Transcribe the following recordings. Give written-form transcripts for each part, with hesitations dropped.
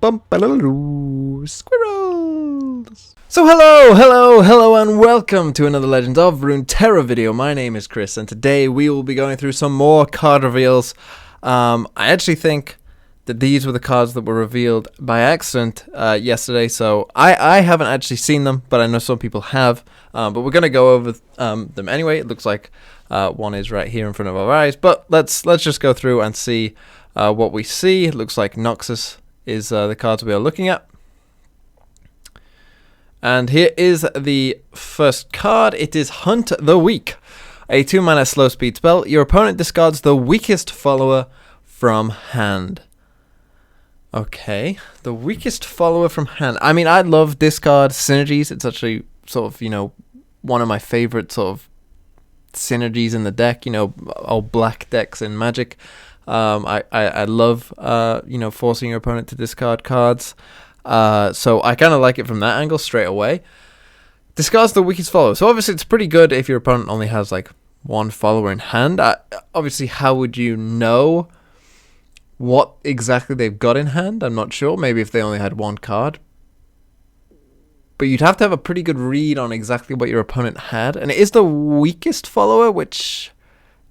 Squirrels! So hello, and welcome to another Legends of Runeterra video. My name is Chris, and today we will be going through some more card reveals. I actually think that these were the cards that were revealed by accident yesterday, so I haven't actually seen them, but I know some people have. But we're going to go over them anyway. It looks like one is right here in front of our eyes, but let's just go through and see what we see. It looks like Noxus is the cards we are looking at. And here is the first card. It is Hunt the Weak. A 2-mana slow speed spell. Your opponent discards the weakest follower from hand. Okay, the weakest follower from hand. I mean, I love discard synergies. It's actually sort of, one of my favorite sort of synergies in the deck. Old black decks in Magic. I love, forcing your opponent to discard cards. So I kind of like it from that angle straight away. Discards the weakest follower. So obviously it's pretty good if your opponent only has like one follower in hand. Obviously, how would you know what exactly they've got in hand? I'm not sure. Maybe if they only had one card. But you'd have to have a pretty good read on exactly what your opponent had. And it is the weakest follower, which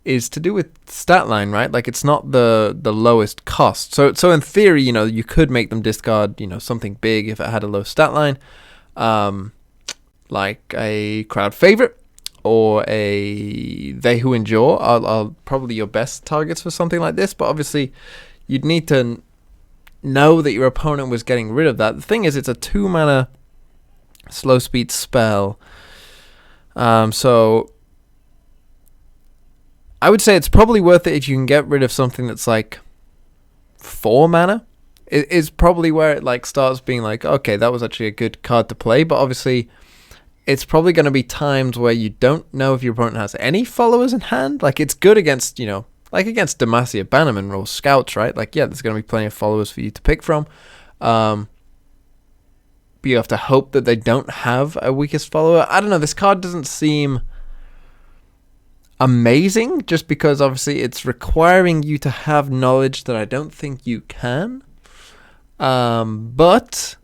is to do with stat line, right? Like, it's not the lowest cost. So in theory, you could make them discard, something big if it had a low stat line, like a crowd favorite or a They Who Endure are probably your best targets for something like this. But obviously, you'd need to know that your opponent was getting rid of that. The thing is, it's a 2-mana slow speed spell. So I would say it's probably worth it if you can get rid of something that's like 4 mana. It is probably where it like starts being like, okay, that was actually a good card to play. But obviously, it's probably going to be times where you don't know if your opponent has any followers in hand. Like, it's good against, like against Demacia Bannerman or Scouts, right? Like, yeah, there's going to be plenty of followers for you to pick from. But you have to hope that they don't have a weakest follower. I don't know. This card doesn't seem amazing, just because obviously it's requiring you to have knowledge that I don't think you can. But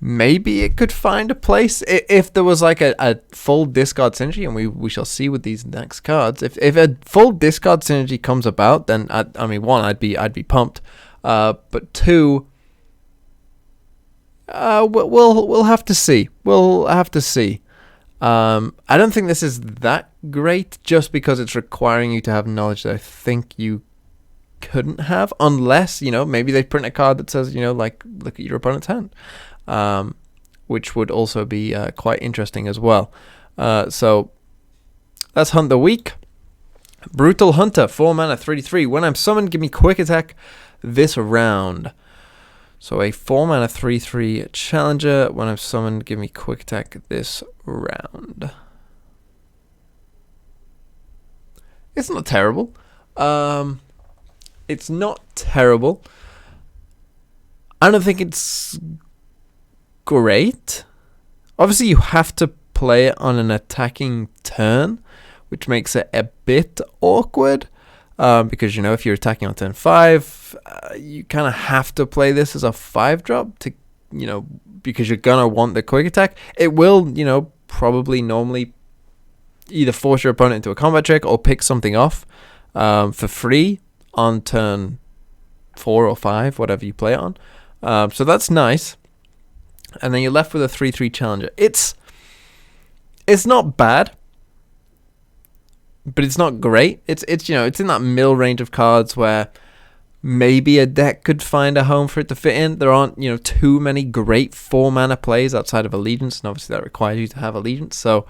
maybe it could find a place if there was like a full discard synergy, and we shall see with these next cards. If a full discard synergy comes about, then I mean, one, I'd be pumped. But two, we'll have to see. We'll have to see. I don't think this is that great, just because it's requiring you to have knowledge that I think you couldn't have, unless, maybe they print a card that says, like, look at your opponent's hand, which would also be quite interesting as well. So that's Hunt the Weak. Brutal Hunter, 4 mana, 3/3. When I'm summoned, give me quick attack this round. So a 4 mana 3/3 challenger. When I'm summoned, give me quick attack this round. It's not terrible. It's not terrible. I don't think it's great. Obviously, you have to play it on an attacking turn, which makes it a bit awkward. Because, if you're attacking on turn 5, you kind of have to play this as a 5-drop to, because you're going to want the quick attack. It will, probably normally either force your opponent into a combat trick or pick something off for free on turn 4 or 5, whatever you play it on. So that's nice. And then you're left with a 3/3 challenger. It's not bad, but it's not great. It's in that middle range of cards where maybe a deck could find a home for it to fit in. There aren't, too many great 4 mana plays outside of Allegiance, and obviously that requires you to have Allegiance. So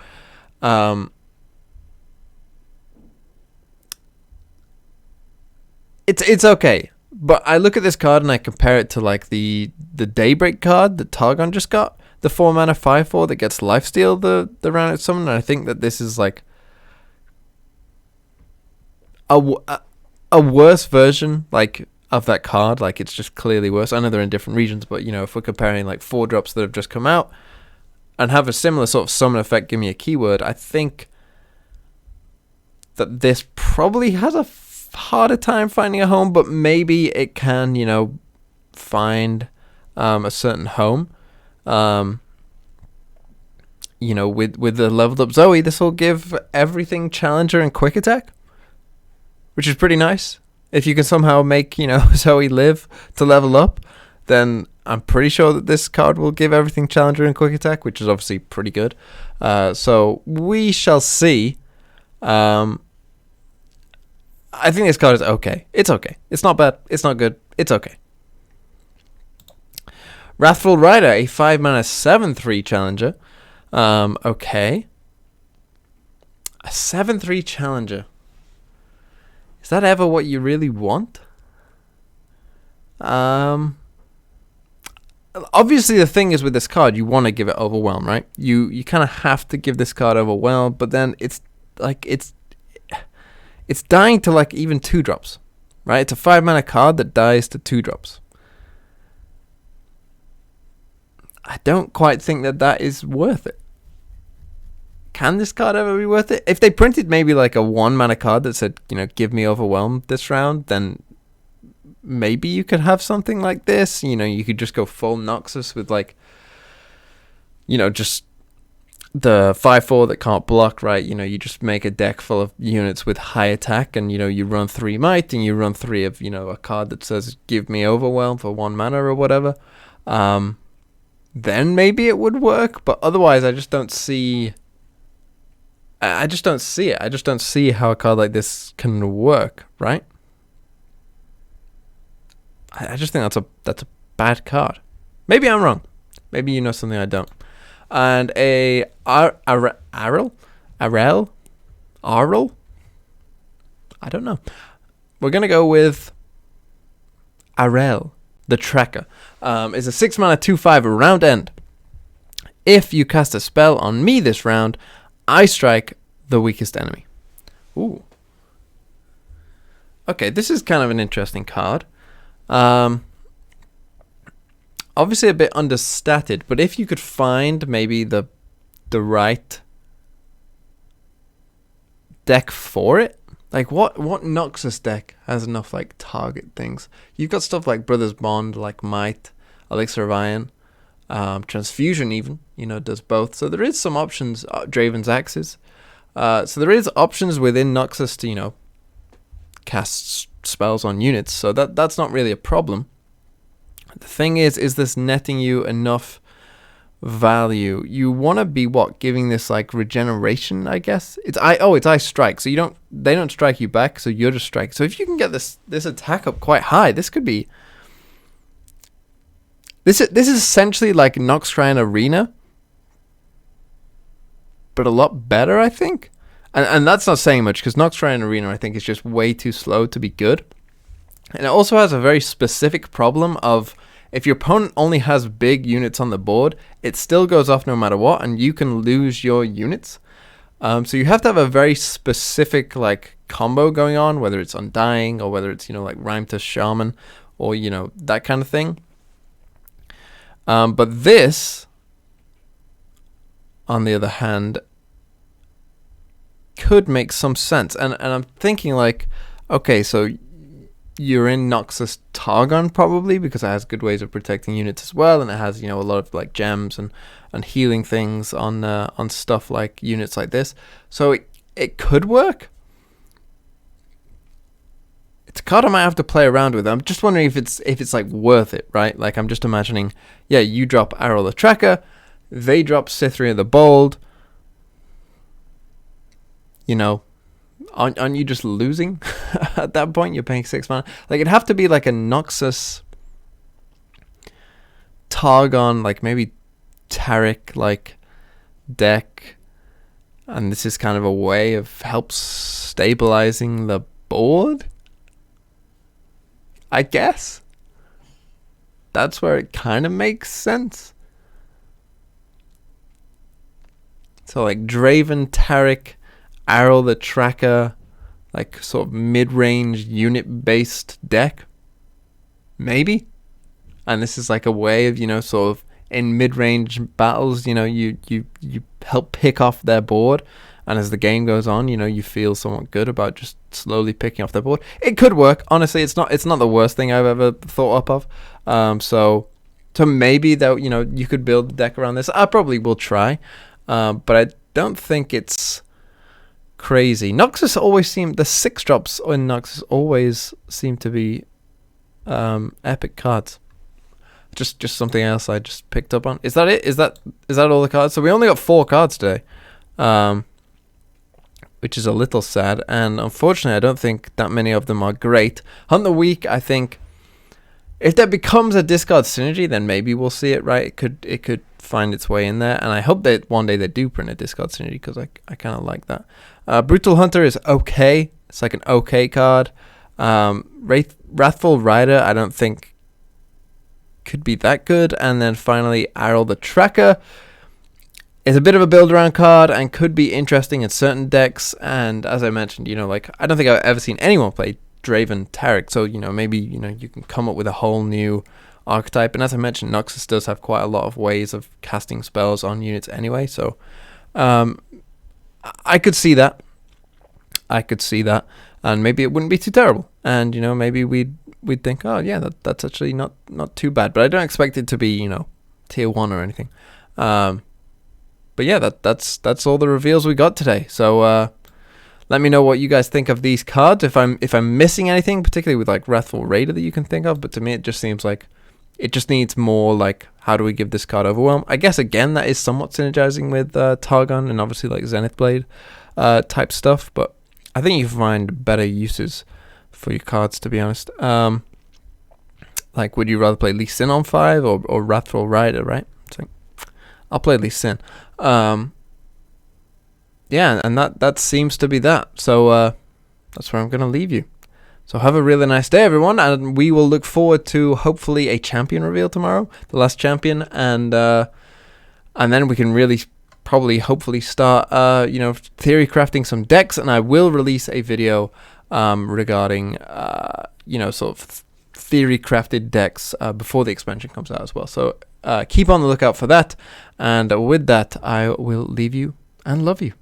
it's okay. But I look at this card and I compare it to like the Daybreak card that Targon just got, the 4 mana 5/4 that gets lifesteal the round it's summoned. And I think that this is like a worse version like of that card. Like, it's just clearly worse. I know they're in different regions, but if we're comparing like 4-drops that have just come out and have a similar sort of summon effect, give me a keyword, I think that this probably has a harder time finding a home, but maybe it can find a certain home. You know, with the leveled up Zoe, this will give everything Challenger and Quick Attack, which is pretty nice. If you can somehow make, you know, Zoe live to level up, then I'm pretty sure that this card will give everything Challenger and Quick Attack, which is obviously pretty good. So we shall see. I think this card is okay. It's okay. It's not bad. It's not good. It's okay. Wrathful Writer, a 5-mana 7/3 Challenger. Okay. A 7/3 Challenger. Is that ever what you really want? Obviously the thing is with this card, you want to give it Overwhelm, right? You kind of have to give this card Overwhelm, but then it's like it's dying to like even 2-drops, right? It's a 5-mana card that dies to 2-drops. I don't quite think that is worth it. Can this card ever be worth it? If they printed maybe like a 1-mana card that said, you know, give me Overwhelm this round, then maybe you could have something like this. You know, you could just go full Noxus with like, you know, just the 5/4 that can't block, right? You know, you just make a deck full of units with high attack, and you know, you run 3 Might, and you run 3 of, you know, a card that says give me Overwhelm for 1 mana or whatever. Then maybe it would work, but otherwise I just don't see. I just don't see it. I just don't see how a card like this can work, right? I just think that's a bad card. Maybe I'm wrong. Maybe you know something I don't. And a Arrel? I don't know. We're gonna go with Arrel the Tracker. Is a 6-mana 2/5 round end. If you cast a spell on me this round, I strike the weakest enemy. Ooh. Okay, this is kind of an interesting card. Obviously a bit understated, but if you could find maybe the right deck for it, like what Noxus deck has enough like target things? You've got stuff like Brothers Bond, like Might, Elixir of Iron, Transfusion even, you know, does both. So there is some options. Draven's Axes. So there is options within Noxus to, you know, cast spells on units. So that's not really a problem. The thing is this netting you enough value? You want to be giving this like regeneration, I guess. It's Ice Strike, so they don't strike you back, so you're just strike. So if you can get this attack up quite high, this could be. This is essentially like Noxus Arena, but a lot better, I think. And that's not saying much, because Noxus Arena, I think, is just way too slow to be good. And it also has a very specific problem of, if your opponent only has big units on the board, it still goes off no matter what, and you can lose your units. So you have to have a very specific like combo going on, whether it's Undying or whether it's, you know, like Rhyme to Shaman or, you know, that kind of thing. But this, on the other hand, could make some sense. And I'm thinking like, okay, so you're in Noxus Targon probably, because it has good ways of protecting units as well, and it has, you know, a lot of like gems and healing things on stuff like units like this. So it could work. It's a card I might have to play around with. I'm just wondering if it's like worth it, right? Like, I'm just imagining, yeah, you drop Arrel the Tracker, they drop Cytherea the Bold. You know, aren't you just losing at that point? You're paying 6 mana. Like, it'd have to be like a Noxus Targon, like maybe TARIC like deck, and this is kind of a way of help stabilizing the board, I guess. That's where it kind of makes sense. So like Draven, TARIC, Arrel the Tracker, like sort of mid-range unit-based deck, maybe. And this is like a way of, you know, sort of in mid-range battles, you know, you help pick off their board, and as the game goes on, you know, you feel somewhat good about just slowly picking off their board. It could work. Honestly, it's not the worst thing I've ever thought up of. So maybe that, you know, you could build a deck around this. I probably will try, but I don't think it's crazy. Noxus always seemed, the 6-drops in Noxus always seem to be epic cards. Just something else I just picked up on. Is that it? Is that all the cards? So we only got 4 cards today, which is a little sad. And unfortunately, I don't think that many of them are great. Hunt the Week, I think, if that becomes a discard synergy, then maybe we'll see it, right? It could find its way in there, and I hope that one day they do print a discard synergy, because I kind of like that. Brutal Hunter is okay. It's like an okay card. Wrathful Writer, I don't think could be that good. And then finally, Arrel the Tracker is a bit of a build around card and could be interesting in certain decks. And as I mentioned, you know, like, I don't think I've ever seen anyone play Draven TARIC, so, you know, maybe, you know, you can come up with a whole new archetype. And as I mentioned, Noxus does have quite a lot of ways of casting spells on units anyway, so I could see that. And maybe it wouldn't be too terrible, and, you know, maybe we'd think, oh yeah, that's actually not too bad. But I don't expect it to be, you know, tier 1 or anything. But yeah, that's all the reveals we got today. So let me know what you guys think of these cards. If I'm missing anything, particularly with like Wrathful Raider that you can think of. But to me, it just seems like it just needs more, like, how do we give this card Overwhelm? I guess, again, that is somewhat synergizing with Targon and obviously like Zenith Blade type stuff. But I think you can find better uses for your cards, to be honest. Like, would you rather play Lee Sin on 5 or Wrathful Rider, right? So I'll play Lee Sin. Yeah, and that seems to be that. So that's where I'm going to leave you. So have a really nice day, everyone, and we will look forward to hopefully a champion reveal tomorrow, the last champion, and then we can really hopefully start you know, theory crafting some decks, and I will release a video regarding you know, sort of theory crafted decks before the expansion comes out as well. So keep on the lookout for that, and with that, I will leave you and love you.